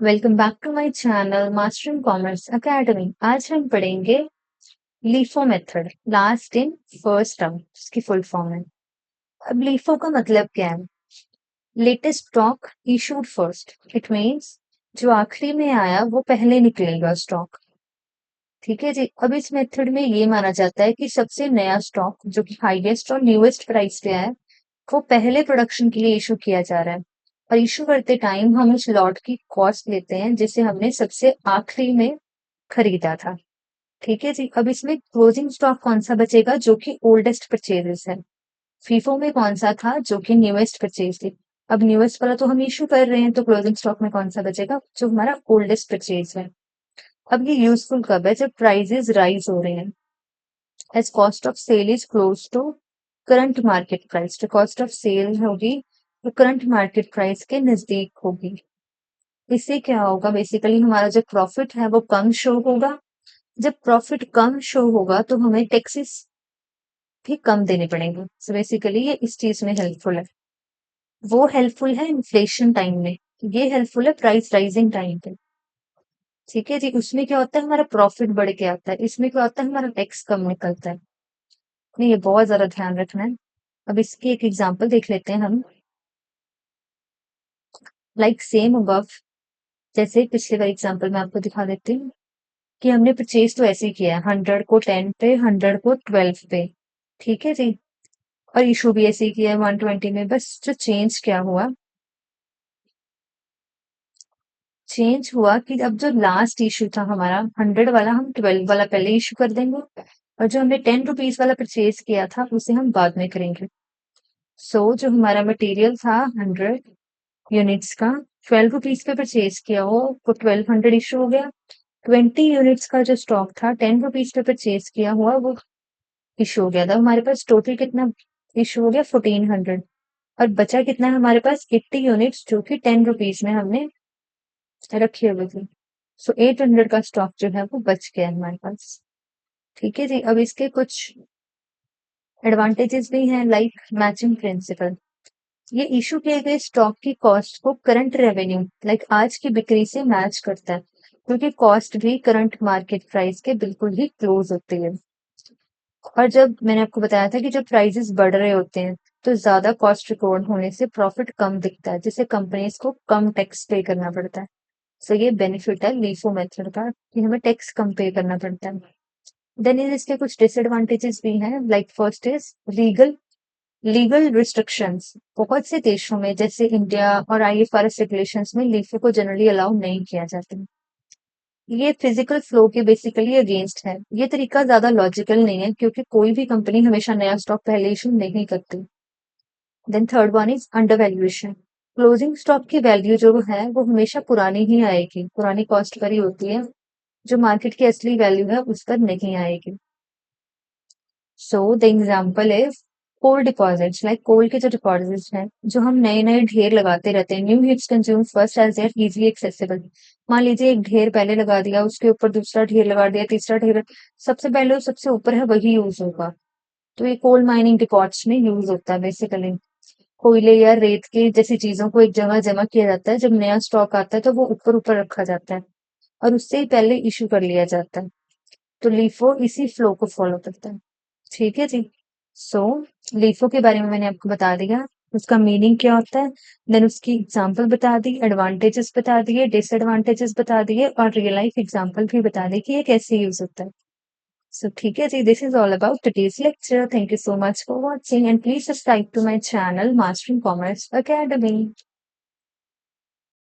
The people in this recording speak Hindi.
Welcome back to my channel mastering commerce academy. आज हम पढ़ेंगे LIFO method, last in first term, इसकी फुल फॉर्म है। अब लीफो का मतलब क्या है? Latest stock issued first. It means जो आखिरी में आया वो पहले निकलेगा स्टॉक। ठीक है जी। अब इस मेथड में ये माना जाता है कि सबसे नया स्टॉक जो कि हाईएस्ट और न्यूएस्ट प्राइस पे है वो पहले प्रोडक्शन के लिए इशू किया जा रहा है। और इशू करते टाइम हम उस लॉट की कॉस्ट लेते हैं जिसे हमने सबसे आखिरी में खरीदा था। ठीक है जी। अब इसमें क्लोजिंग स्टॉक कौन सा बचेगा? जो कि ओल्डेस्ट परचेजेस है। फीफो में कौन सा था? जो कि न्यूएस्ट परचेज थी। अब न्यूएस्ट वाला तो हम इशू कर रहे हैं, तो क्लोजिंग स्टॉक में कौन सा बचेगा? जो हमारा ओल्डेस्ट परचेज है। अब ये यूजफुल कब है? जब प्राइजेस राइज हो रहे हैं। As cost of sale is close to current market price. जो कॉस्ट ऑफ सेल होगी वो करंट मार्केट प्राइस के नजदीक होगी। इससे क्या होगा? बेसिकली हमारा जो प्रॉफिट है वो कम शो होगा। जब प्रॉफिट कम शो होगा तो हमें टैक्सेस भी कम देने पड़ेंगे। सो बेसिकली ये इस चीज में हेल्पफुल है। वो हेल्पफुल है इन्फ्लेशन टाइम में, ये हेल्पफुल है प्राइस राइजिंग टाइम पे। ठीक है जी। उसमें क्या होता है? हमारा प्रॉफिट बढ़ के आता है। इसमें क्या होता है? हमारा टैक्स कम निकलता है। नहीं, ये बहुत ज्यादा ध्यान रखना है। अब इसकी एक एग्जांपल देख लेते हैं हम। लाइक सेम अबव, जैसे पिछले बार एग्जांपल में आपको दिखा देती हूँ कि हमने परचेज तो ऐसे ही किया है, 100 को 10 पे, 100 को 12 पे। ठीक है जी। और इशू भी ऐसे ही किया है 120 में। बस जो चेंज क्या हुआ, चेंज हुआ कि अब जो लास्ट इशू था हमारा 100 वाला, हम 12 वाला पहले इशू कर देंगे, और जो हमने 10 रुपीज वाला परचेज किया था उसे हम बाद में करेंगे। सो जो हमारा मटेरियल था 100 यूनिट्स का, 12 रुपीज पे परचेज किया हो वो 1200 इशू हो गया। 20 यूनिट्स का जो स्टॉक था 10 रुपीज पे परचेज किया हुआ वो इशू हो गया था। हमारे पास टोटल कितना इशू हो गया? 1400। और बचा कितना है हमारे पास? 80 यूनिट्स जो कि 10 रुपीज में हमने रखी हुई थी। सो 800 का स्टॉक जो है वो बच गया हमारे पास। ठीक है जी। अब इसके कुछ एडवांटेजेस भी हैं, लाइक मैचिंग प्रिंसिपल। ये इशू किए गए स्टॉक की कॉस्ट को करंट रेवेन्यू, लाइक आज की बिक्री से मैच करता है, क्योंकि कॉस्ट भी करंट मार्केट प्राइस के बिल्कुल ही क्लोज होती है। और जब मैंने आपको बताया था कि जब प्राइसेस बढ़ रहे होते हैं तो ज्यादा कॉस्ट रिकॉर्ड होने से प्रॉफिट कम दिखता है, जिससे कंपनीज को कम टैक्स पे करना पड़ता है। सो ये बेनिफिट है लीफो मेथड का कि हमें टैक्स कम पे करना पड़ता है। देन इज इसके कुछ डिसएडवांटेजेस भी हैं, like first is legal legal restrictions. बहुत से देशों में जैसे इंडिया और आईएफआरएस रेगुलेशंस में लीफो को जनरली अलाउ नहीं किया जाता। ये फिजिकल फ्लो के बेसिकली अगेंस्ट है। ये तरीका ज्यादा लॉजिकल नहीं है, क्योंकि कोई भी कंपनी हमेशा नया स्टॉक पहले इशू नहीं करती। Then third one is undervaluation. Closing stock की वैल्यू जो है वो हमेशा पुरानी ही आएगी, पुरानी कॉस्ट पर ही होती है, जो मार्केट की असली वैल्यू है उस पर नहीं आएगी। So the example is coal deposits. Like coal के जो डिपॉजिट्स हैं, जो हम नए नए ढेर लगाते रहते हैं, new hits consume first as their easily accessible. मान लीजिए एक ढेर पहले लगा दिया, उसके ऊपर दूसरा ढेर लगा दिया, तीसरा ढेर, सबसे पहले और सबसे ऊपर है वही यूज होगा। तो ये कोल माइनिंग डिपॉट्स में यूज होता है बेसिकली। कोयले या रेत की जैसी चीजों को एक जगह जमा किया जाता है, जब नया स्टॉक आता है तो वो ऊपर ऊपर रखा जाता है और उससे ही पहले इशू कर लिया जाता है। तो लीफो इसी फ्लो को फॉलो करता है। ठीक है जी। सो लीफो के बारे में मैंने आपको बता दिया, उसका मीनिंग क्या होता है, देन उसकी एग्जांपल बता दी, एडवांटेजेस बता दिए, डिसएडवांटेजेस बता दिए, और रियल लाइफ एग्जांपल भी बता दी कि ये कैसे यूज होता है। सो ठीक है जी, this is all about today's lecture. Thank you so much for watching and please subscribe to my channel mastering commerce academy.